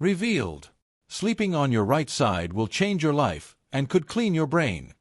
Revealed. Sleeping on your right side will change your life and could clean your brain.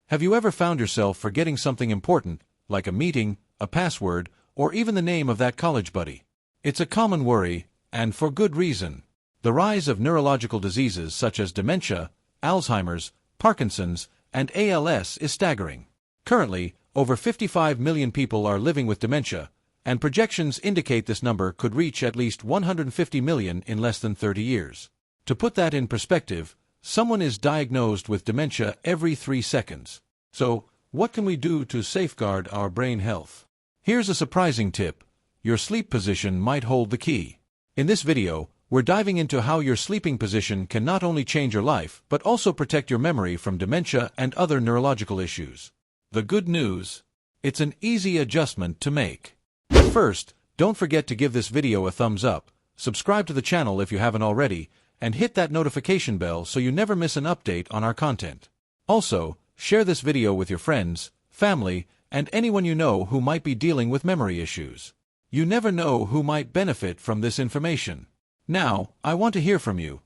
Have you ever found yourself forgetting something important, like a meeting, a password, or even the name of that college buddy? It's a common worry, and for good reason. The rise of neurological diseases such as dementia, Alzheimer's, Parkinson's, and ALS is staggering. Currently, over 55 million people are living with dementia, and projections indicate this number could reach at least 150 million in less than 30 years. To put that in perspective, someone is diagnosed with dementia every 3 seconds. So, what can we do to safeguard our brain health? Here's a surprising tip. Your sleep position might hold the key. In this video, we're diving into how your sleeping position can not only change your life, but also protect your memory from dementia and other neurological issues. The good news? It's an easy adjustment to make. First, don't forget to give this video a thumbs up, subscribe to the channel if you haven't already, and hit that notification bell so you never miss an update on our content. Also, share this video with your friends, family, and anyone you know who might be dealing with memory issues. You never know who might benefit from this information. Now, I want to hear from you.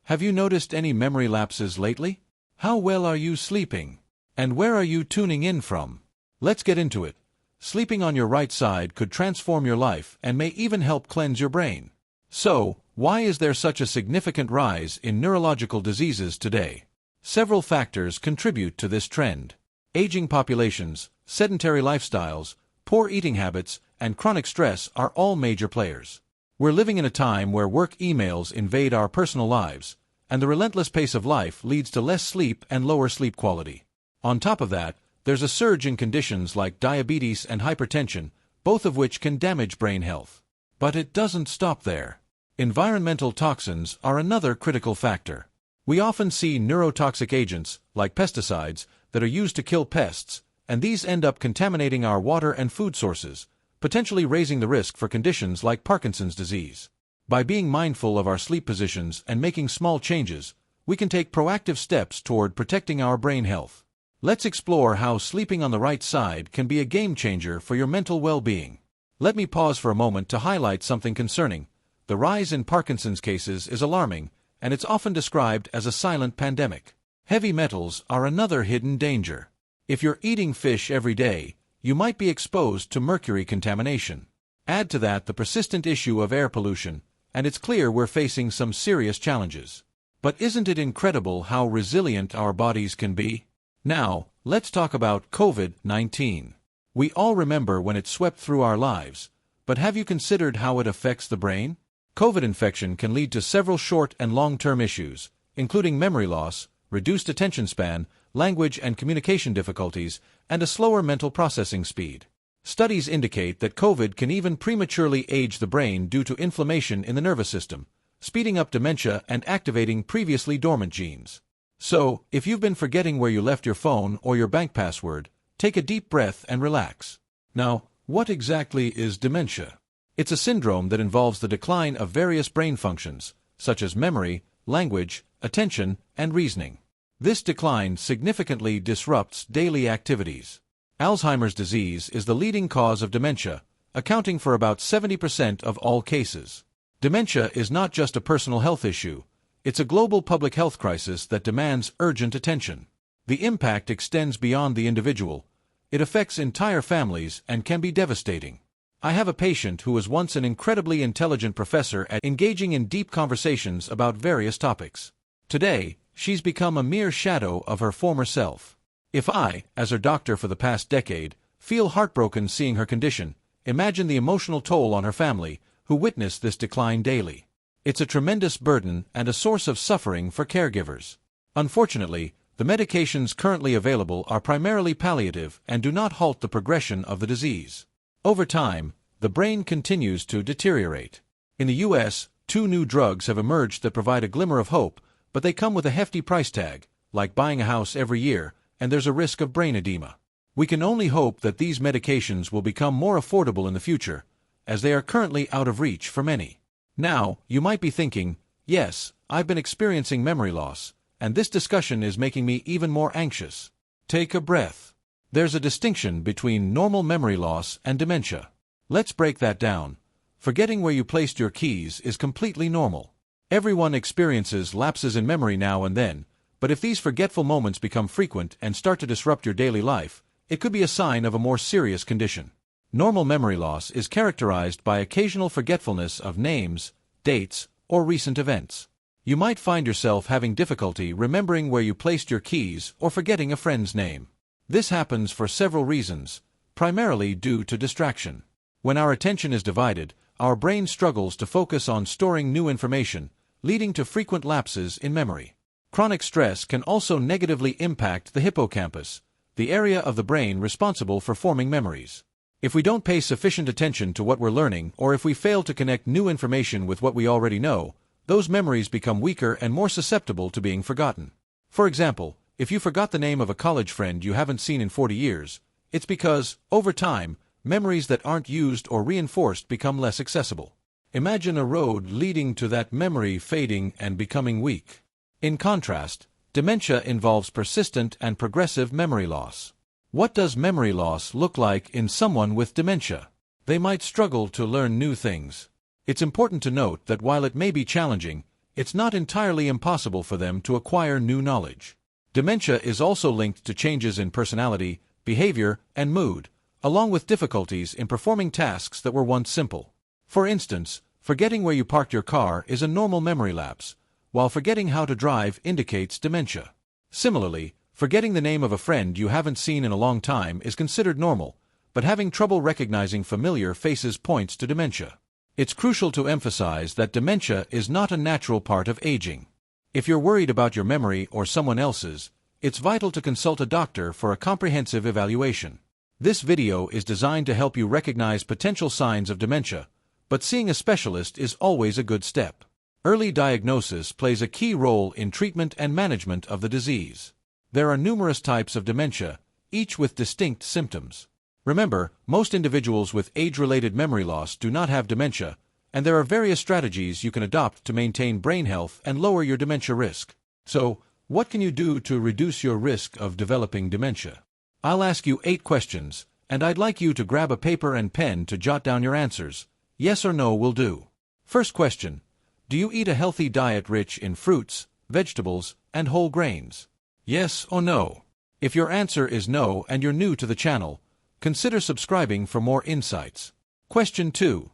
Have you noticed any memory lapses lately? How well are you sleeping? And where are you tuning in from? Let's get into it. Sleeping on your right side could transform your life and may even help cleanse your brain. So, why is there such a significant rise in neurological diseases today? Several factors contribute to this trend. Aging populations, sedentary lifestyles, poor eating habits, and chronic stress are all major players. We're living in a time where work emails invade our personal lives, and the relentless pace of life leads to less sleep and lower sleep quality. On top of that, there's a surge in conditions like diabetes and hypertension, both of which can damage brain health. But it doesn't stop there. Environmental toxins are another critical factor. We often see neurotoxic agents, like pesticides, that are used to kill pests, and these end up contaminating our water and food sources, potentially raising the risk for conditions like Parkinson's disease. By being mindful of our sleep positions and making small changes, we can take proactive steps toward protecting our brain health. Let's explore how sleeping on the right side can be a game changer for your mental well-being. Let me pause for a moment to highlight something concerning. The rise in Parkinson's cases is alarming, and it's often described as a silent pandemic. Heavy metals are another hidden danger. If you're eating fish every day, you might be exposed to mercury contamination. Add to that the persistent issue of air pollution, and it's clear we're facing some serious challenges. But isn't it incredible how resilient our bodies can be? Now, let's talk about COVID-19. We all remember when it swept through our lives, but have you considered how it affects the brain? COVID infection can lead to several short and long-term issues, including memory loss, reduced attention span, language and communication difficulties, and a slower mental processing speed. Studies indicate that COVID can even prematurely age the brain due to inflammation in the nervous system, speeding up dementia and activating previously dormant genes. So, if you've been forgetting where you left your phone or your bank password, take a deep breath and relax. Now, what exactly is dementia? It's a syndrome that involves the decline of various brain functions, such as memory, language, attention, and reasoning. This decline significantly disrupts daily activities. Alzheimer's disease is the leading cause of dementia, accounting for about 70% of all cases. Dementia is not just a personal health issue, it's a global public health crisis that demands urgent attention. The impact extends beyond the individual. It affects entire families and can be devastating. I have a patient who was once an incredibly intelligent professor at engaging in deep conversations about various topics. Today, she's become a mere shadow of her former self. If I, as her doctor for the past decade, feel heartbroken seeing her condition, imagine the emotional toll on her family, who witness this decline daily. It's a tremendous burden and a source of suffering for caregivers. Unfortunately, the medications currently available are primarily palliative and do not halt the progression of the disease. Over time, the brain continues to deteriorate. In the U.S., 2 new drugs have emerged that provide a glimmer of hope, but they come with a hefty price tag, like buying a house every year, and there's a risk of brain edema. We can only hope that these medications will become more affordable in the future, as they are currently out of reach for many. Now, you might be thinking, yes, I've been experiencing memory loss, and this discussion is making me even more anxious. Take a breath. There's a distinction between normal memory loss and dementia. Let's break that down. Forgetting where you placed your keys is completely normal. Everyone experiences lapses in memory now and then, but if these forgetful moments become frequent and start to disrupt your daily life, it could be a sign of a more serious condition. Normal memory loss is characterized by occasional forgetfulness of names, dates, or recent events. You might find yourself having difficulty remembering where you placed your keys or forgetting a friend's name. This happens for several reasons, primarily due to distraction. When our attention is divided, our brain struggles to focus on storing new information, leading to frequent lapses in memory. Chronic stress can also negatively impact the hippocampus, the area of the brain responsible for forming memories. If we don't pay sufficient attention to what we're learning, or if we fail to connect new information with what we already know, those memories become weaker and more susceptible to being forgotten. For example, if you forgot the name of a college friend you haven't seen in 40 years, it's because, over time, memories that aren't used or reinforced become less accessible. Imagine a road leading to that memory fading and becoming weak. In contrast, dementia involves persistent and progressive memory loss. What does memory loss look like in someone with dementia? They might struggle to learn new things. It's important to note that while it may be challenging, it's not entirely impossible for them to acquire new knowledge. Dementia is also linked to changes in personality, behavior, and mood, along with difficulties in performing tasks that were once simple. For instance, forgetting where you parked your car is a normal memory lapse, while forgetting how to drive indicates dementia. Similarly, forgetting the name of a friend you haven't seen in a long time is considered normal, but having trouble recognizing familiar faces points to dementia. It's crucial to emphasize that dementia is not a natural part of aging. If you're worried about your memory or someone else's, it's vital to consult a doctor for a comprehensive evaluation. This video is designed to help you recognize potential signs of dementia, but seeing a specialist is always a good step. Early diagnosis plays a key role in treatment and management of the disease. There are numerous types of dementia, each with distinct symptoms. Remember, most individuals with age-related memory loss do not have dementia, and there are various strategies you can adopt to maintain brain health and lower your dementia risk. So, what can you do to reduce your risk of developing dementia? I'll ask you 8 questions, and I'd like you to grab a paper and pen to jot down your answers. Yes or no will do. First question: do you eat a healthy diet rich in fruits, vegetables, and whole grains? Yes or no? If your answer is no and you're new to the channel, consider subscribing for more insights. Question 2.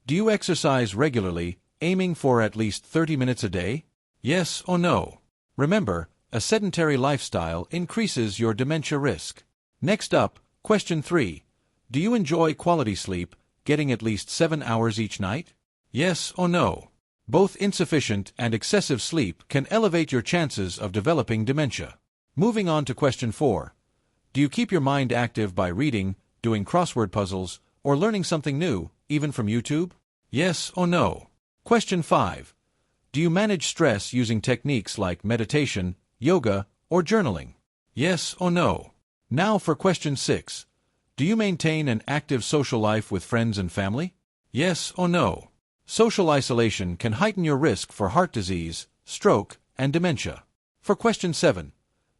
Do you exercise regularly, aiming for at least 30 minutes a day? Yes or no? Remember, a sedentary lifestyle increases your dementia risk. Next up, question 3. Do you enjoy quality sleep, getting at least 7 hours each night? Yes or no? Both insufficient and excessive sleep can elevate your chances of developing dementia. Moving on to question 4. Do you keep your mind active by reading, doing crossword puzzles, or learning something new, even from YouTube? Yes or no? Question 5. Do you manage stress using techniques like meditation, yoga, or journaling? Yes or no? Now for question 6. Do you maintain an active social life with friends and family? Yes or no? Social isolation can heighten your risk for heart disease, stroke, and dementia. For question 7.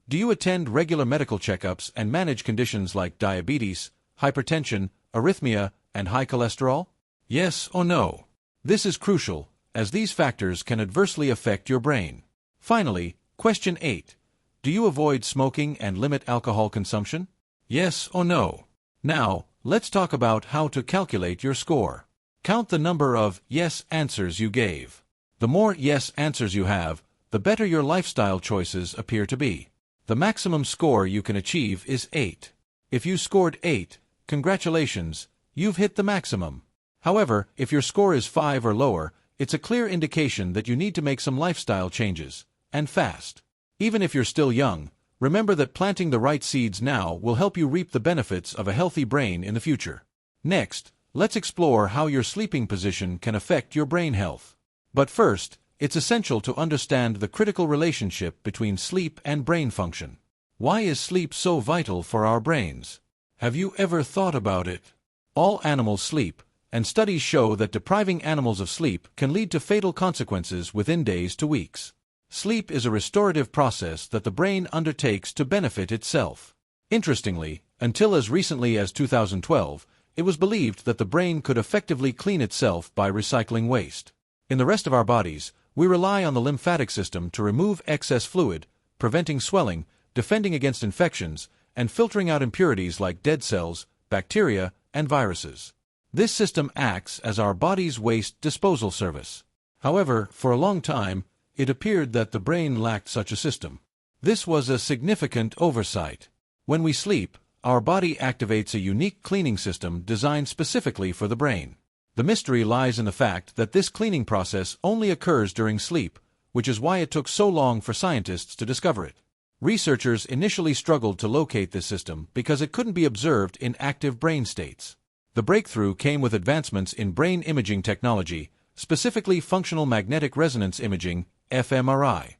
Do you attend regular medical checkups and manage conditions like diabetes, hypertension, arrhythmia, and high cholesterol? Yes or no? This is crucial, as these factors can adversely affect your brain. Finally, question 8. Do you avoid smoking and limit alcohol consumption? Yes or no? Now, let's talk about how to calculate your score. Count the number of yes answers you gave. The more yes answers you have, the better your lifestyle choices appear to be. The maximum score you can achieve is 8. If you scored 8, congratulations, you've hit the maximum. However, if your score is 5 or lower, it's a clear indication that you need to make some lifestyle changes, and fast. Even if you're still young, remember that planting the right seeds now will help you reap the benefits of a healthy brain in the future. Next, let's explore how your sleeping position can affect your brain health. But first, it's essential to understand the critical relationship between sleep and brain function. Why is sleep so vital for our brains? Have you ever thought about it? All animals sleep, and studies show that depriving animals of sleep can lead to fatal consequences within days to weeks. Sleep is a restorative process that the brain undertakes to benefit itself. Interestingly, until as recently as 2012, it was believed that the brain could effectively clean itself by recycling waste. In the rest of our bodies, We rely on the lymphatic system to remove excess fluid, preventing swelling, defending against infections, and filtering out impurities like dead cells, bacteria, and viruses. This system acts as our body's waste disposal service. However, for a long time, it appeared that the brain lacked such a system. This was a significant oversight. When we sleep, our body activates a unique cleaning system designed specifically for the brain. The mystery lies in the fact that this cleaning process only occurs during sleep, which is why it took so long for scientists to discover it. Researchers initially struggled to locate this system because it couldn't be observed in active brain states. The breakthrough came with advancements in brain imaging technology, specifically functional magnetic resonance imaging, fMRI.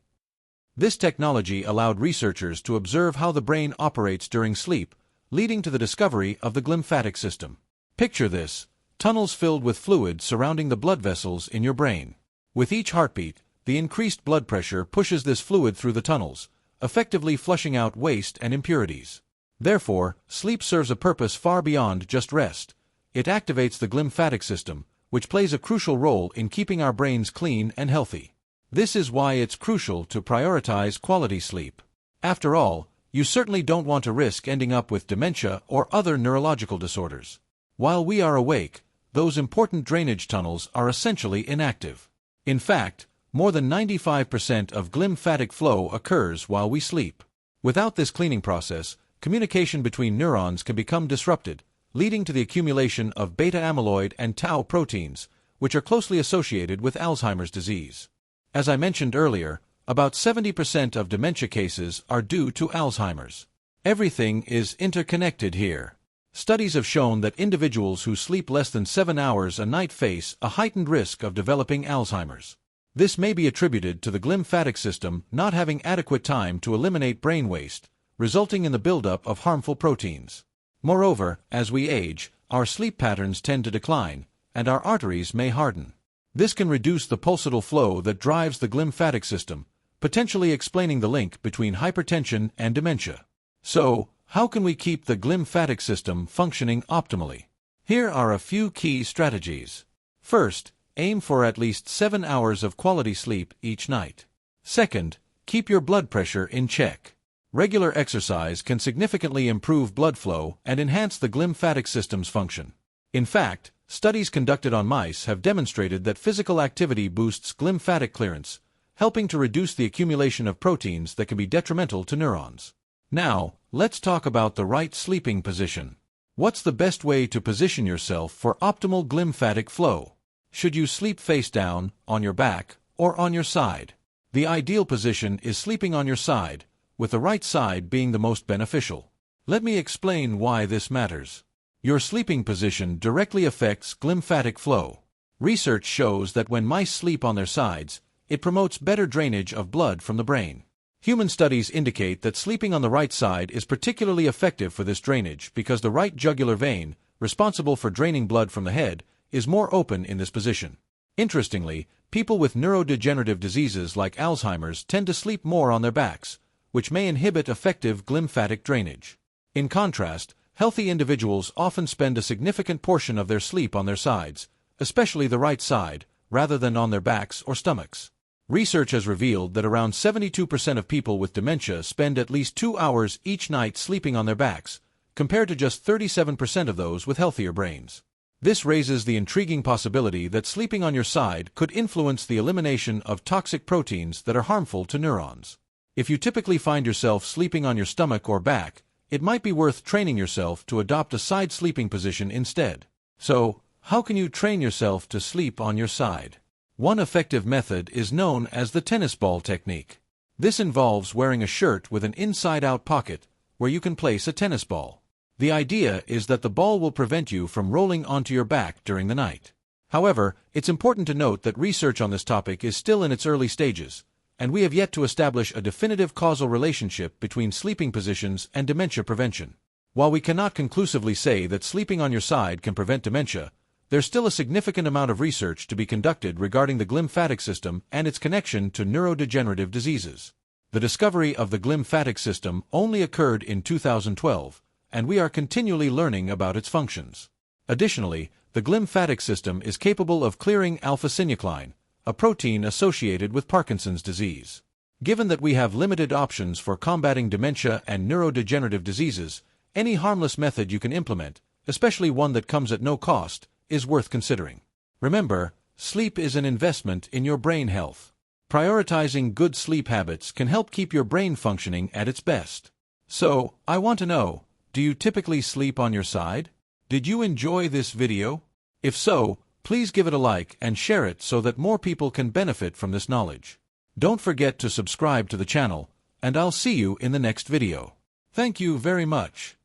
This technology allowed researchers to observe how the brain operates during sleep, leading to the discovery of the glymphatic system. Picture this: tunnels filled with fluid surrounding the blood vessels in your brain. With each heartbeat, the increased blood pressure pushes this fluid through the tunnels, effectively flushing out waste and impurities. Therefore, sleep serves a purpose far beyond just rest. It activates the glymphatic system, which plays a crucial role in keeping our brains clean and healthy. This is why it's crucial to prioritize quality sleep. After all, you certainly don't want to risk ending up with dementia or other neurological disorders. While we are awake, those important drainage tunnels are essentially inactive. In fact, more than 95% of glymphatic flow occurs while we sleep. Without this cleaning process, communication between neurons can become disrupted, leading to the accumulation of beta-amyloid and tau proteins, which are closely associated with Alzheimer's disease. As I mentioned earlier, about 70% of dementia cases are due to Alzheimer's. Everything is interconnected here. Studies have shown that individuals who sleep less than 7 hours a night face a heightened risk of developing Alzheimer's. This may be attributed to the glymphatic system not having adequate time to eliminate brain waste, resulting in the buildup of harmful proteins. Moreover, as we age, our sleep patterns tend to decline, and our arteries may harden. This can reduce the pulsatile flow that drives the glymphatic system, potentially explaining the link between hypertension and dementia. So, how can we keep the glymphatic system functioning optimally? Here are a few key strategies. First, aim for at least 7 hours of quality sleep each night. Second, keep your blood pressure in check. Regular exercise can significantly improve blood flow and enhance the glymphatic system's function. In fact, studies conducted on mice have demonstrated that physical activity boosts glymphatic clearance, helping to reduce the accumulation of proteins that can be detrimental to neurons. Now, let's talk about the right sleeping position. What's the best way to position yourself for optimal glymphatic flow? Should you sleep face down, on your back, or on your side? The ideal position is sleeping on your side, with the right side being the most beneficial. Let me explain why this matters. Your sleeping position directly affects glymphatic flow. Research shows that when mice sleep on their sides, it promotes better drainage of blood from the brain. Human studies indicate that sleeping on the right side is particularly effective for this drainage because the right jugular vein, responsible for draining blood from the head, is more open in this position. Interestingly, people with neurodegenerative diseases like Alzheimer's tend to sleep more on their backs, which may inhibit effective glymphatic drainage. In contrast, healthy individuals often spend a significant portion of their sleep on their sides, especially the right side, rather than on their backs or stomachs. Research has revealed that around 72% of people with dementia spend at least 2 hours each night sleeping on their backs, compared to just 37% of those with healthier brains. This raises the intriguing possibility that sleeping on your side could influence the elimination of toxic proteins that are harmful to neurons. If you typically find yourself sleeping on your stomach or back, it might be worth training yourself to adopt a side sleeping position instead. So, how can you train yourself to sleep on your side? One effective method is known as the tennis ball technique. This involves wearing a shirt with an inside-out pocket where you can place a tennis ball. The idea is that the ball will prevent you from rolling onto your back during the night. However, it's important to note that research on this topic is still in its early stages, and we have yet to establish a definitive causal relationship between sleeping positions and dementia prevention. While we cannot conclusively say that sleeping on your side can prevent dementia, there's still a significant amount of research to be conducted regarding the glymphatic system and its connection to neurodegenerative diseases. The discovery of the glymphatic system only occurred in 2012, and we are continually learning about its functions. Additionally, the glymphatic system is capable of clearing alpha-synuclein, a protein associated with Parkinson's disease. Given that we have limited options for combating dementia and neurodegenerative diseases, any harmless method you can implement, especially one that comes at no cost, is worth considering. Remember, sleep is an investment in your brain health. Prioritizing good sleep habits can help keep your brain functioning at its best. So, I want to know, do you typically sleep on your side? Did you enjoy this video? If so, please give it a like and share it so that more people can benefit from this knowledge. Don't forget to subscribe to the channel, and I'll see you in the next video. Thank you very much.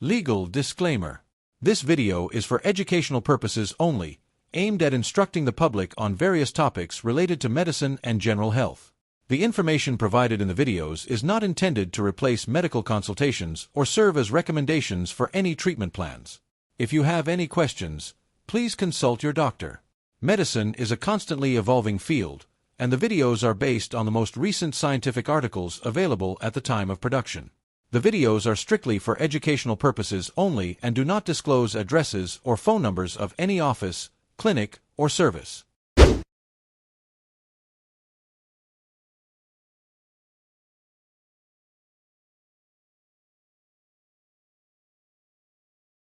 Legal disclaimer. This video is for educational purposes only, aimed at instructing the public on various topics related to medicine and general health. The information provided in the videos is not intended to replace medical consultations or serve as recommendations for any treatment plans. If you have any questions, please consult your doctor. Medicine is a constantly evolving field, and the videos are based on the most recent scientific articles available at the time of production. The videos are strictly for educational purposes only and do not disclose addresses or phone numbers of any office, clinic, or service.